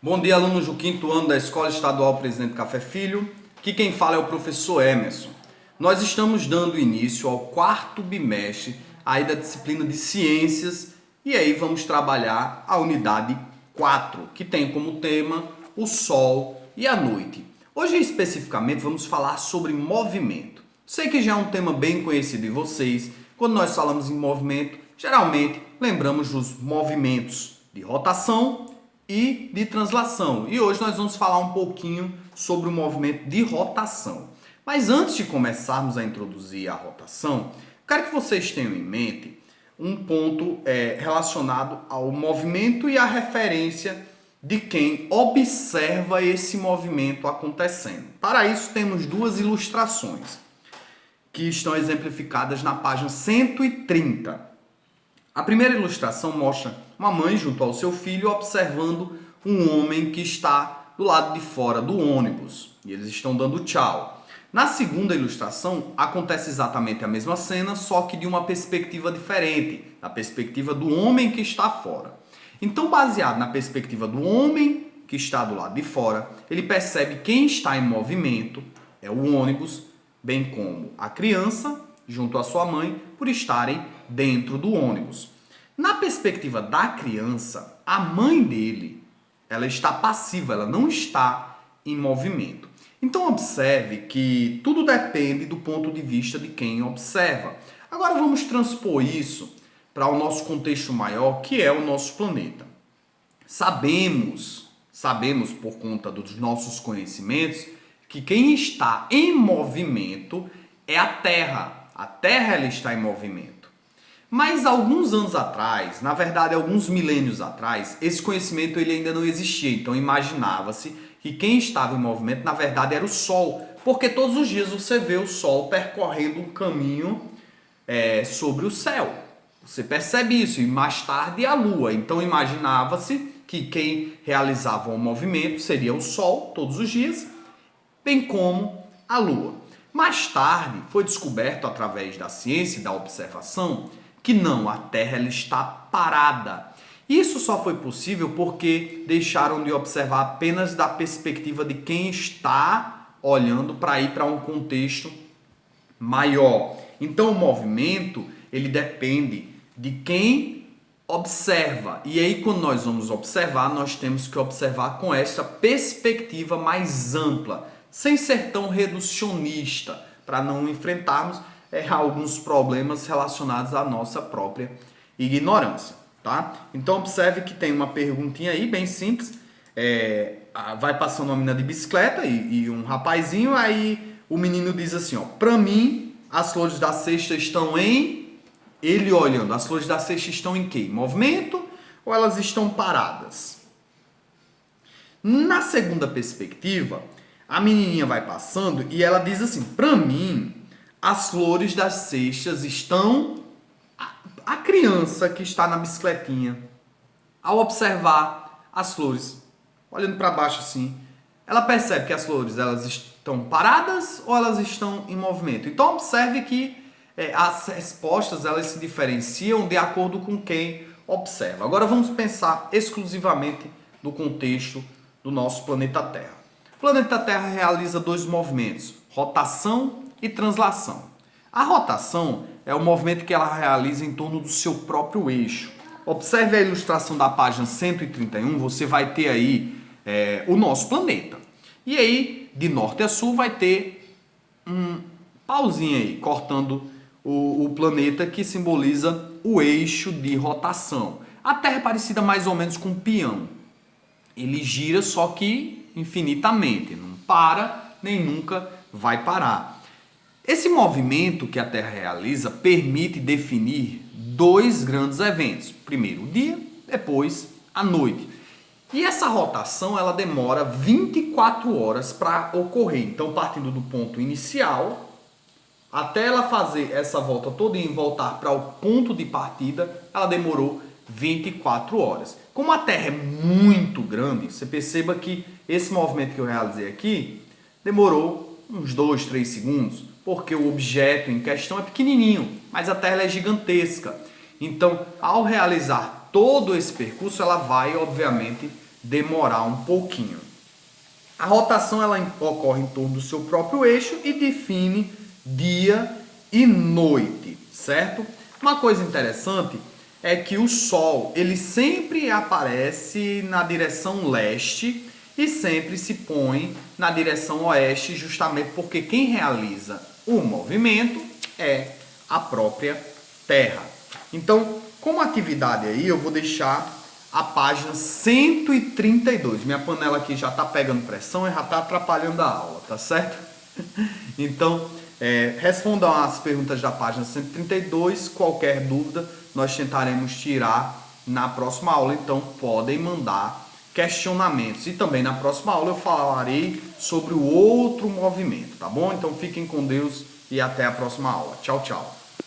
Bom dia, alunos do quinto ano da Escola Estadual Presidente Café Filho. Aqui quem fala é o professor Emerson. Nós estamos dando início ao quarto bimestre aí da disciplina de Ciências e aí vamos trabalhar a unidade 4, que tem como tema o Sol e a Noite. Hoje especificamente vamos falar sobre movimento. Sei que já é um tema bem conhecido de vocês. Quando nós falamos em movimento, geralmente lembramos dos movimentos de rotação e de translação. E hoje nós vamos falar um pouquinho sobre o movimento de rotação. Mas antes de começarmos a introduzir a rotação, quero que vocês tenham em mente um ponto relacionado ao movimento e à referência de quem observa esse movimento acontecendo. Para isso temos duas ilustrações que estão exemplificadas na página 130. A primeira ilustração mostra uma mãe junto ao seu filho observando um homem que está do lado de fora do ônibus e eles estão dando tchau. Na segunda ilustração acontece exatamente a mesma cena, só que de uma perspectiva diferente, da perspectiva do homem que está fora. Então, baseado na perspectiva do homem que está do lado de fora, ele percebe quem está em movimento é o ônibus, bem como a criança junto à sua mãe por estarem dentro do ônibus. Na perspectiva da criança, a mãe dele, ela está passiva, ela não está em movimento. Então observe que tudo depende do ponto de vista de quem observa. Agora vamos transpor isso para o nosso contexto maior, que é o nosso planeta. Sabemos por conta dos nossos conhecimentos, que quem está em movimento é a Terra. A Terra ela está em movimento. Mas alguns anos atrás, na verdade alguns milênios atrás, esse conhecimento ele ainda não existia. Então imaginava-se que quem estava em movimento na verdade era o Sol. Porque todos os dias você vê o Sol percorrendo um caminho sobre o céu. Você percebe isso. E mais tarde a Lua. Então imaginava-se que quem realizava o movimento seria o Sol todos os dias, bem como a Lua. Mais tarde foi descoberto através da ciência e da observação que não, a Terra ela está parada. Isso só foi possível porque deixaram de observar apenas da perspectiva de quem está olhando para ir para um contexto maior. Então o movimento ele depende de quem observa. E aí quando nós vamos observar, nós temos que observar com esta perspectiva mais ampla, sem ser tão reducionista, para não enfrentarmos alguns problemas relacionados à nossa própria ignorância, tá? Então observe que tem uma perguntinha aí bem simples, vai passando uma menina de bicicleta e um rapazinho, aí o menino diz assim, ó, para mim as flores da cesta estão em... Ele olhando, as flores da cesta estão em quê? Em movimento ou elas estão paradas? Na segunda perspectiva, a menininha vai passando e ela diz assim, para mim, as flores das cestas estão... A criança que está na bicicletinha, ao observar as flores, olhando para baixo assim, ela percebe que as flores elas estão paradas ou elas estão em movimento. Então observe que as respostas elas se diferenciam de acordo com quem observa. Agora vamos pensar exclusivamente no contexto do nosso planeta Terra. O planeta Terra realiza dois movimentos, rotação e translação. A rotação é o movimento que ela realiza em torno do seu próprio eixo. Observe a ilustração da página 131, você vai ter aí o nosso planeta. E aí, de norte a sul, vai ter um pauzinho aí, cortando o planeta que simboliza o eixo de rotação. A Terra é parecida mais ou menos com um peão. Ele gira só que infinitamente, não para, nem nunca vai parar. Esse movimento que a Terra realiza permite definir dois grandes eventos. Primeiro o dia, depois a noite. E essa rotação ela demora 24 horas para ocorrer. Então, partindo do ponto inicial, até ela fazer essa volta toda e voltar para o ponto de partida, ela demorou 24 horas. Como a Terra é muito grande, você perceba que esse movimento que eu realizei aqui demorou uns 2, 3 segundos, porque o objeto em questão é pequenininho, mas a Terra é gigantesca. Então, ao realizar todo esse percurso, ela vai, obviamente, demorar um pouquinho. A rotação ela ocorre em torno do seu próprio eixo e define dia e noite, certo? Uma coisa interessante é que o Sol ele sempre aparece na direção leste e sempre se põe na direção oeste, justamente porque quem realiza o movimento é a própria Terra. Então, como atividade aí, eu vou deixar a página 132. Minha panela aqui já está pegando pressão e já está atrapalhando a aula, tá certo? Então, respondam as perguntas da página 132. Qualquer dúvida, nós tentaremos tirar na próxima aula. Então, podem mandar questionamentos. E também na próxima aula eu falarei sobre o outro movimento, tá bom? Então, fiquem com Deus e até a próxima aula. Tchau, tchau.